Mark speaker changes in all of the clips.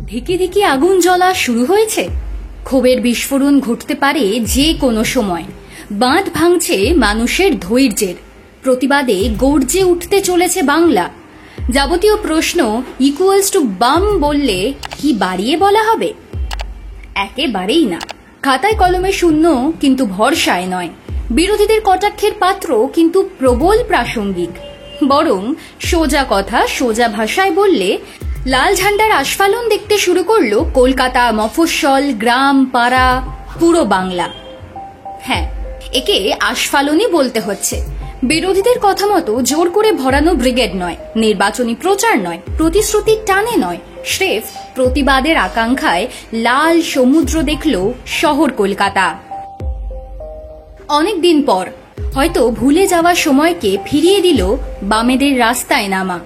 Speaker 1: ধিকি ধিকি আগুন জ্বলা শুরু হয়েছে। ক্ষোভের বিস্ফোরণ ঘটতে পারে যে কোনো সময়। বাঁধ ভাঙছে মানুষের ধৈর্যের। প্রতিবাদে গর্জে উঠতে চলেছে বাংলা। যাবতীয় প্রশ্ন ইকুয়ালস টু বাম বললে কি বাড়িয়ে বলা হবে? একেবারেই না। খাতায় কলমে শূন্য কিন্তু ভরসায় নয়। বিরোধীদের কটাক্ষের পাত্র কিন্তু প্রবল প্রাসঙ্গিক। বরং সোজা কথা সোজা ভাষায় বললে লাল ঝান্ডার আস্ফালন দেখতে শুরু করলো কলকাতা, মফস্বল, গ্রাম, পাড়া, পুরো বাংলা। হ্যাঁ, একে আস্ফালনই বলতে হচ্ছে। বিরোধীদের কথা মতো জোর করে ভরানো ব্রিগেড নয়, নির্বাচনী প্রচার নয়, প্রতিশ্রুতির টানে নয়, স্রেফ প্রতিবাদের আকাঙ্ক্ষায় লাল সমুদ্র দেখল শহর কলকাতা। অনেকদিন পর হয়তো ভুলে যাওয়া সময়কে ফিরিয়ে দিল বামেদের রাস্তায় নামা।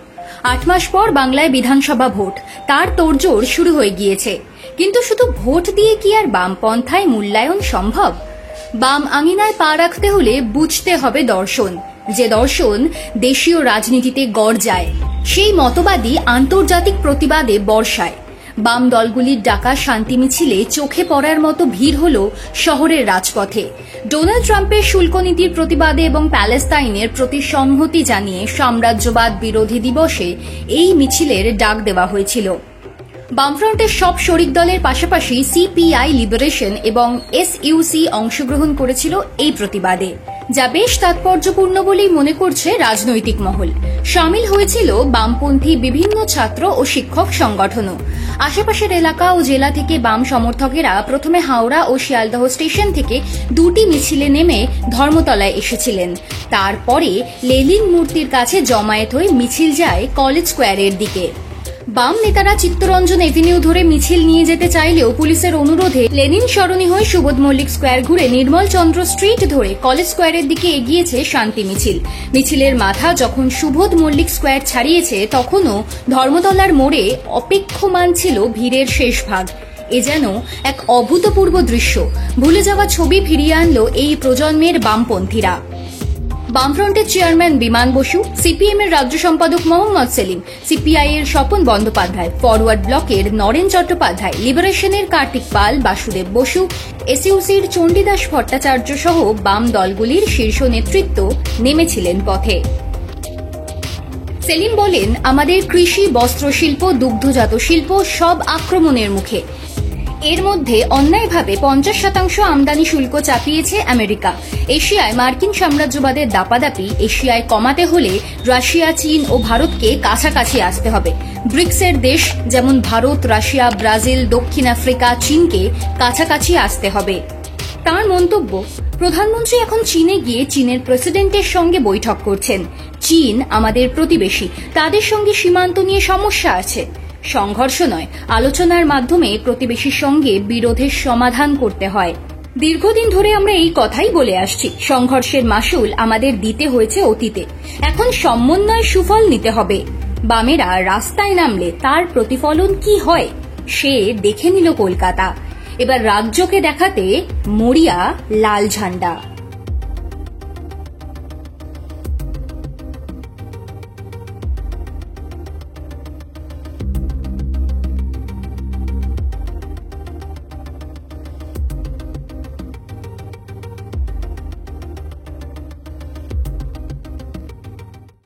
Speaker 1: 8 মাস পর বাংলায় বিধানসভা ভোট, তার তোড়জোড় শুরু হয়ে গিয়েছে। কিন্তু শুধু ভোট দিয়ে কি আর বামপন্থায় মূল্যায়ন সম্ভব? বাম আঙিনায় পা রাখতে হলে বুঝতে হবে দর্শন, যে দর্শন দেশীয় রাজনীতিতে গর্জায়। সেই মতবাদী আন্তর্জাতিক প্রতিবাদে বর্ষায়। বাম দলগুলির ডাকা শান্তি মিছিলে চোখে পড়ার মতো ভিড় হল শহরের রাজপথে। ডোনাল্ড ট্রাম্পের শুল্ক নীতির প্রতিবাদে এবং প্যালেস্তাইনের প্রতি সংহতি জানিয়ে সাম্রাজ্যবাদ বিরোধী দিবসে এই মিছিলের ডাক দেওয়া হয়েছিল। বামফ্রন্টের সব শরিক দলের পাশাপাশি সিপিআই লিবারেশন এবং এসইউসি অংশগ্রহণ করেছিল এই প্রতিবাদে, যা বেশ তাৎপর্যপূর্ণ বলেই মনে করছে রাজনৈতিক মহল। সামিল হয়েছিল বামপন্থী বিভিন্ন ছাত্র ও শিক্ষক সংগঠনও। আশেপাশের এলাকা ও জেলা থেকে বাম সমর্থকেরা প্রথমে হাওড়া ও শিয়ালদহ স্টেশন থেকে দুটি মিছিলে নেমে ধর্মতলায় এসেছিলেন। তারপরে লেনিন মূর্তির কাছে জমায়েত হয়ে মিছিল যায় কলেজ স্কোয়ারের দিকে। বাম নেতারা চিত্তরঞ্জন এভিনিউ ধরে মিছিল নিয়ে যেতে চাইলেও পুলিশের অনুরোধে লেনিন সরণি হয়ে সুবোধ মল্লিক স্কোয়ার ঘুরে নির্মল চন্দ্র স্ট্রিট ধরে কলেজ স্কোয়ারের দিকে এগিয়েছে শান্তি মিছিল। মিছিলের মাথা যখন সুবোধ মল্লিক স্কোয়ার ছাড়িয়েছে, তখনও ধর্মতলার মোড়ে অপেক্ষমান ছিল ভিড়ের শেষ ভাগ। এ যেন এক অভূতপূর্ব দৃশ্য। ভুলে যাওয়া ছবি ফিরিয়ে আনলো এই প্রজন্মের বামপন্থীরা। বামফ্রন্টের চেয়ারম্যান বিমান বসু, সিপিএম এর রাজ্য সম্পাদক মোহাম্মদ সেলিম, সিপিআই এর স্বপন বন্দ্যোপাধ্যায়, ফরওয়ার্ড ব্লকের নরেন চট্টোপাধ্যায়, লিবারেশনের কার্তিক পাল, বাসুদেব বসু, এসইউসির চণ্ডীদাস ভট্টাচার্য সহ বাম দলগুলির শীর্ষ নেতৃত্ব নেমেছিলেন পথে। সেলিম বলেন, আমাদের কৃষি, বস্ত্রশিল্প, দুগ্ধজাত শিল্প সব আক্রমণের মুখে। এর মধ্যে অন্যায়ভাবে 50% আমদানি শুল্ক চাপিয়েছে আমেরিকা। এশিয়ায় মার্কিন সাম্রাজ্যবাদের দাপাদাপি এশিয়ায় কমাতে হলে রাশিয়া, চীন ও ভারতকে কাছাকাছি আসতে হবে। ব্রিক্সের দেশ যেমন ভারত, রাশিয়া, ব্রাজিল, দক্ষিণ আফ্রিকা, চীনকে কাছাকাছি আসতে হবে। তার মন্তব্য, প্রধানমন্ত্রী এখন চীনে গিয়ে চীনের প্রেসিডেন্টের সঙ্গে বৈঠক করছেন। চীন আমাদের প্রতিবেশী, তাদের সঙ্গে সীমান্ত নিয়ে সমস্যা আছে। সংঘর্ষ নয়, আলোচনার মাধ্যমে প্রতিবেশীর সঙ্গে বিরোধের সমাধান করতে হয়। দীর্ঘদিন ধরে আমরা এই কথাই বলে আসছি। সংঘর্ষের মাসুল আমাদের দিতে হয়েছে অতীতে, এখন সমন্বয় সুফল নিতে হবে। বামেরা রাস্তায় নামলে তার প্রতিফলন কি হয় সে দেখে নিল কলকাতা। এবার রাজ্যকে দেখাতে মরিয়া লাল ঝান্ডা।